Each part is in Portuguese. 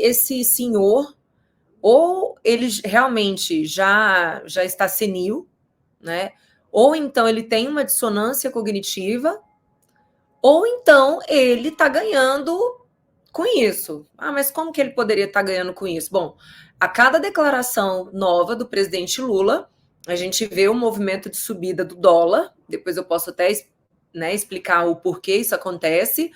esse senhor, ou ele realmente já está senil, né? Ou então ele tem uma dissonância cognitiva, ou então ele está ganhando com isso. Mas como que ele poderia estar ganhando com isso? Bom, a cada declaração nova do presidente Lula, a gente vê um movimento de subida do dólar, depois eu posso até, né, explicar o porquê isso acontece.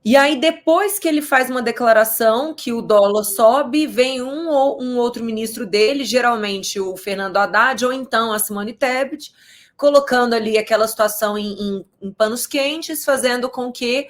E aí, depois que ele faz uma declaração que o dólar sobe, vem um outro ministro dele, geralmente o Fernando Haddad, ou então a Simone Tebet, colocando ali aquela situação em panos quentes, fazendo com que,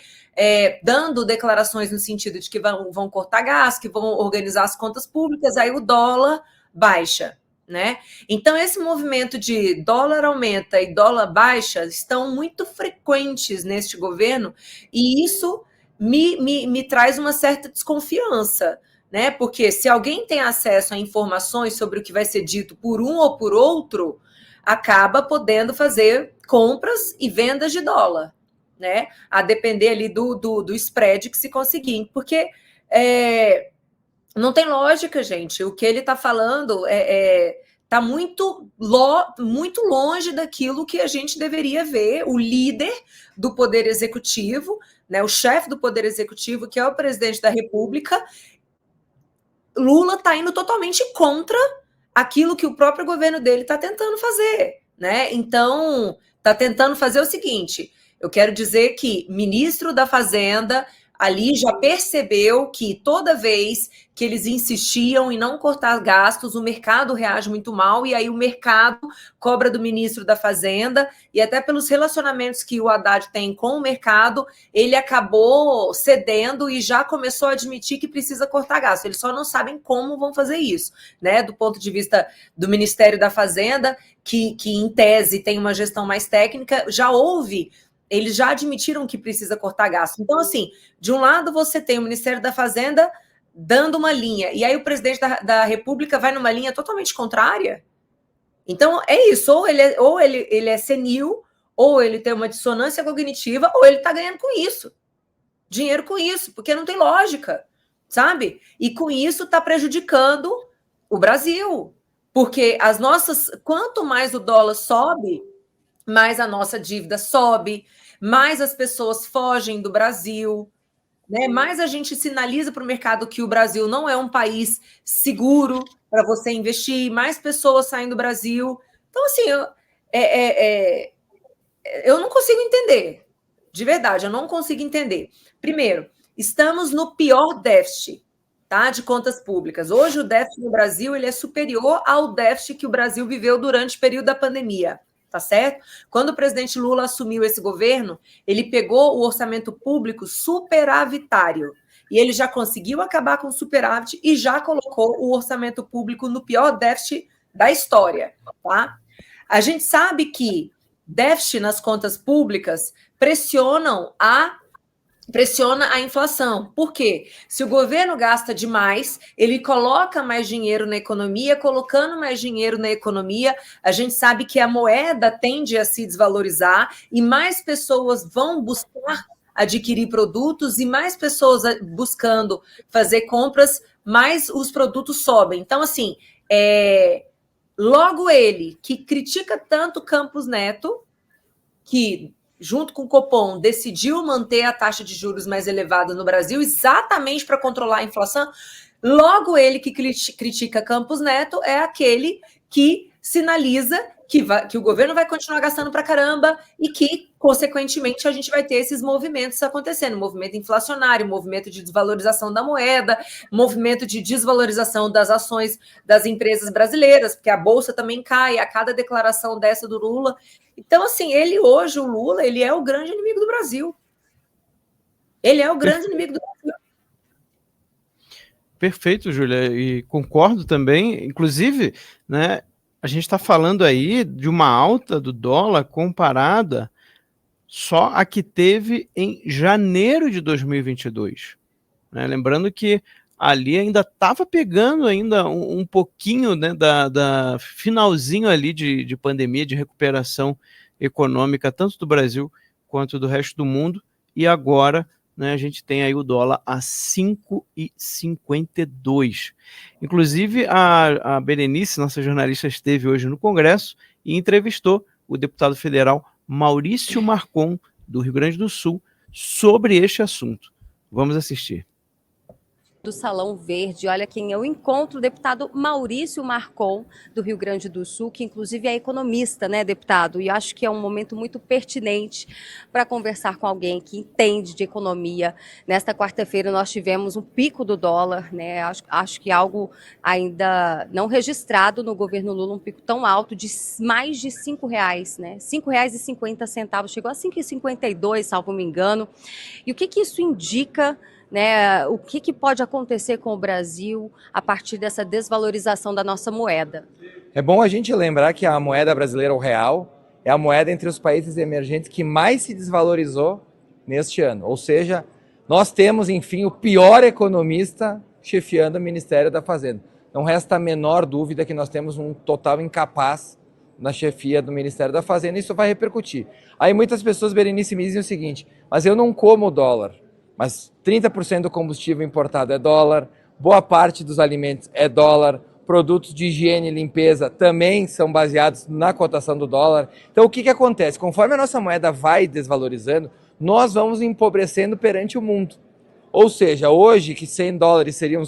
dando declarações no sentido de que vão cortar gás, que vão organizar as contas públicas, aí o dólar baixa, né? Então, esse movimento de dólar aumenta e dólar baixa estão muito frequentes neste governo, e isso me traz uma certa desconfiança, né? Porque se alguém tem acesso a informações sobre o que vai ser dito por um ou por outro, acaba podendo fazer compras e vendas de dólar, né? A depender ali do spread que se conseguir. Porque não tem lógica, gente. O que ele está falando está muito longe daquilo que a gente deveria ver. O líder do Poder Executivo, né, o chefe do Poder Executivo, que é o presidente da República, Lula está indo totalmente contra aquilo que o próprio governo dele está tentando fazer, né? Então, está tentando fazer o seguinte: eu quero dizer que ministro da Fazenda ali já percebeu que toda vez que eles insistiam em não cortar gastos, o mercado reage muito mal, e aí o mercado cobra do ministro da Fazenda, e até pelos relacionamentos que o Haddad tem com o mercado, ele acabou cedendo e já começou a admitir que precisa cortar gastos. Eles só não sabem como vão fazer isso, né? Do ponto de vista do Ministério da Fazenda, que em tese tem uma gestão mais técnica, eles já admitiram que precisa cortar gastos. Então, assim, de um lado você tem o Ministério da Fazenda dando uma linha, e aí o presidente da República vai numa linha totalmente contrária. Então, é isso, ou ele é senil, ou ele tem uma dissonância cognitiva, ou ele está ganhando com isso, dinheiro com isso, porque não tem lógica, sabe? E com isso está prejudicando o Brasil, porque quanto mais o dólar sobe, mais a nossa dívida sobe, mais as pessoas fogem do Brasil, né? Mais a gente sinaliza para o mercado que o Brasil não é um país seguro para você investir, mais pessoas saem do Brasil. Então, assim, eu não consigo entender, de verdade, eu não consigo entender. Primeiro, estamos no pior déficit, tá, de contas públicas. Hoje o déficit no Brasil ele é superior ao déficit que o Brasil viveu durante o período da pandemia. Tá certo? Quando o presidente Lula assumiu esse governo, ele pegou o orçamento público superavitário. E ele já conseguiu acabar com o superávit e já colocou o orçamento público no pior déficit da história. Tá? A gente sabe que déficit nas contas públicas pressiona a inflação. Por quê? Se o governo gasta demais, ele coloca mais dinheiro na economia, colocando mais dinheiro na economia, a gente sabe que a moeda tende a se desvalorizar e mais pessoas vão buscar adquirir produtos e mais pessoas buscando fazer compras, mais os produtos sobem. Então, assim, logo ele, que critica tanto Campos Neto, que junto com o Copom, decidiu manter a taxa de juros mais elevada no Brasil exatamente para controlar a inflação, logo ele que critica Campos Neto é aquele que sinaliza que o governo vai continuar gastando para caramba e que, consequentemente, a gente vai ter esses movimentos acontecendo, movimento inflacionário, movimento de desvalorização da moeda, movimento de desvalorização das ações das empresas brasileiras, porque a Bolsa também cai a cada declaração dessa do Lula. Então, assim, o Lula, ele é o grande inimigo do Brasil. Ele é o grande inimigo do Brasil. Perfeito, Júlia, e concordo também. Inclusive, né, a gente está falando aí de uma alta do dólar comparada só a que teve em janeiro de 2022. Né? Lembrando que ali ainda estava pegando ainda um pouquinho, né, da finalzinho ali de pandemia, de recuperação econômica, tanto do Brasil quanto do resto do mundo, e agora né, a gente tem aí o dólar a 5,52. Inclusive, a Berenice, nossa jornalista, esteve hoje no Congresso e entrevistou o deputado federal Maurício Marcon, do Rio Grande do Sul, sobre este assunto. Vamos assistir. Do Salão Verde, olha quem eu encontro, o deputado Maurício Marcon, do Rio Grande do Sul, que inclusive é economista, né, deputado? E acho que é um momento muito pertinente para conversar com alguém que entende de economia. Nesta quarta-feira nós tivemos um pico do dólar, né? Acho que algo ainda não registrado no governo Lula, um pico tão alto de mais de R$5, né? R$5,50, chegou a 5,52, salvo me engano. E o que isso indica, né, o que pode acontecer com o Brasil a partir dessa desvalorização da nossa moeda? É bom a gente lembrar que a moeda brasileira, o real, é a moeda entre os países emergentes que mais se desvalorizou neste ano. Ou seja, nós temos, enfim, o pior economista chefiando o Ministério da Fazenda. Não resta a menor dúvida que nós temos um total incapaz na chefia do Ministério da Fazenda, e isso vai repercutir. Aí muitas pessoas, Berenice, me dizem o seguinte: mas eu não como dólar. Mas 30% do combustível importado é dólar, boa parte dos alimentos é dólar, produtos de higiene e limpeza também são baseados na cotação do dólar. Então o que acontece? Conforme a nossa moeda vai desvalorizando, nós vamos empobrecendo perante o mundo. Ou seja, hoje que 100 dólares seriam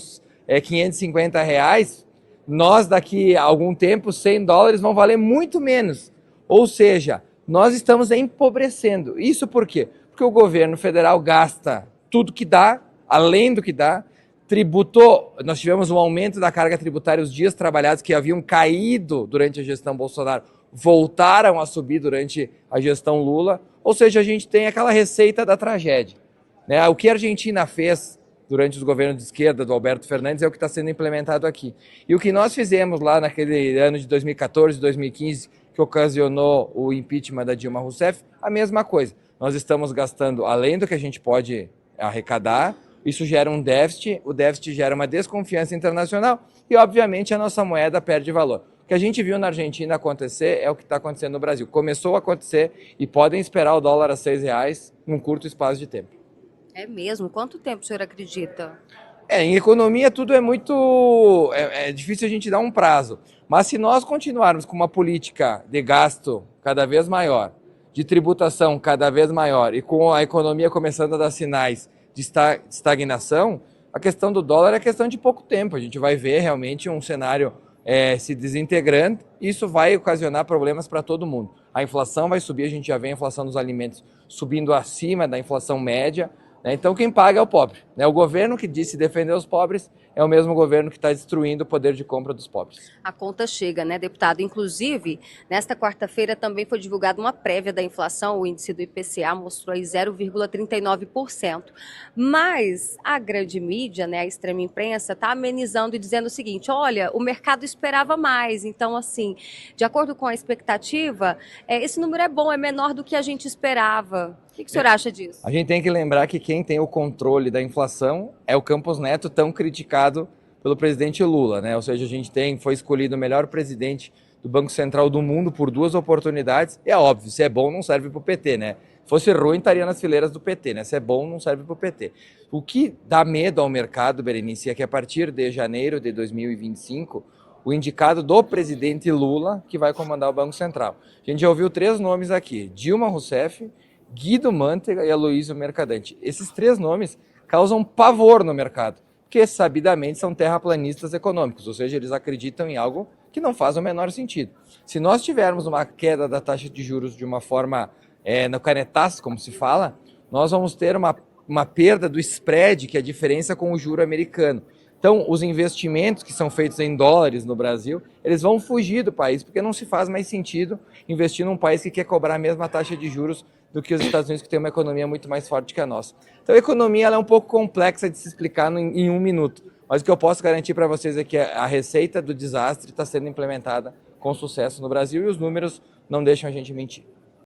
R$550, nós daqui a algum tempo 100 dólares vão valer muito menos. Ou seja, nós estamos empobrecendo. Isso por quê? Porque o governo federal gasta tudo que dá, além do que dá, tributou, nós tivemos um aumento da carga tributária, os dias trabalhados que haviam caído durante a gestão Bolsonaro, voltaram a subir durante a gestão Lula, ou seja, a gente tem aquela receita da tragédia, né? O que a Argentina fez durante os governos de esquerda do Alberto Fernandes é o que está sendo implementado aqui. E o que nós fizemos lá naquele ano de 2014, 2015, que ocasionou o impeachment da Dilma Rousseff, a mesma coisa. Nós estamos gastando além do que a gente pode arrecadar, isso gera um déficit, o déficit gera uma desconfiança internacional e, obviamente, a nossa moeda perde valor. O que a gente viu na Argentina acontecer é o que está acontecendo no Brasil. Começou a acontecer e podem esperar o dólar a R$6 num curto espaço de tempo. É mesmo? Quanto tempo o senhor acredita? Em economia tudo é muito... É difícil a gente dar um prazo. Mas se nós continuarmos com uma política de gasto cada vez maior, de tributação cada vez maior e com a economia começando a dar sinais de estagnação, a questão do dólar é questão de pouco tempo. A gente vai ver realmente um cenário se desintegrando e isso vai ocasionar problemas para todo mundo. A inflação vai subir, a gente já vê a inflação dos alimentos subindo acima da inflação média, né? Então quem paga é o pobre, né? O governo que disse defender os pobres é o mesmo governo que está destruindo o poder de compra dos pobres. A conta chega, né, deputado? Inclusive, nesta quarta-feira também foi divulgada uma prévia da inflação, o índice do IPCA mostrou aí 0,39%. Mas a grande mídia, né, a extrema imprensa, está amenizando e dizendo o seguinte: olha, o mercado esperava mais. Então, assim, de acordo com a expectativa, esse número é bom, é menor do que a gente esperava. O que o senhor acha disso? A gente tem que lembrar que quem tem o controle da inflação é o Campos Neto, tão criticado pelo presidente Lula, né? Ou seja, a gente foi escolhido o melhor presidente do Banco Central do mundo por 2 oportunidades. É óbvio, se é bom não serve para o PT, né? Se fosse ruim, estaria nas fileiras do PT, né? Se é bom, não serve para o PT. O que dá medo ao mercado, Berenice, é que a partir de janeiro de 2025, o indicado do presidente Lula que vai comandar o Banco Central. A gente já ouviu 3 nomes aqui: Dilma Rousseff, Guido Mantega e Aloysio Mercadante. Esses 3 nomes causam pavor no mercado, porque sabidamente são terraplanistas econômicos, ou seja, eles acreditam em algo que não faz o menor sentido. Se nós tivermos uma queda da taxa de juros de uma forma no canetaço, como se fala, nós vamos ter uma perda do spread, que é a diferença com o juro americano. Então, os investimentos que são feitos em dólares no Brasil, eles vão fugir do país, porque não se faz mais sentido investir num país que quer cobrar a mesma taxa de juros do que os Estados Unidos, que tem uma economia muito mais forte que a nossa. Então, a economia ela é um pouco complexa de se explicar em 1 minuto. Mas o que eu posso garantir para vocês é que a receita do desastre está sendo implementada com sucesso no Brasil e os números não deixam a gente mentir.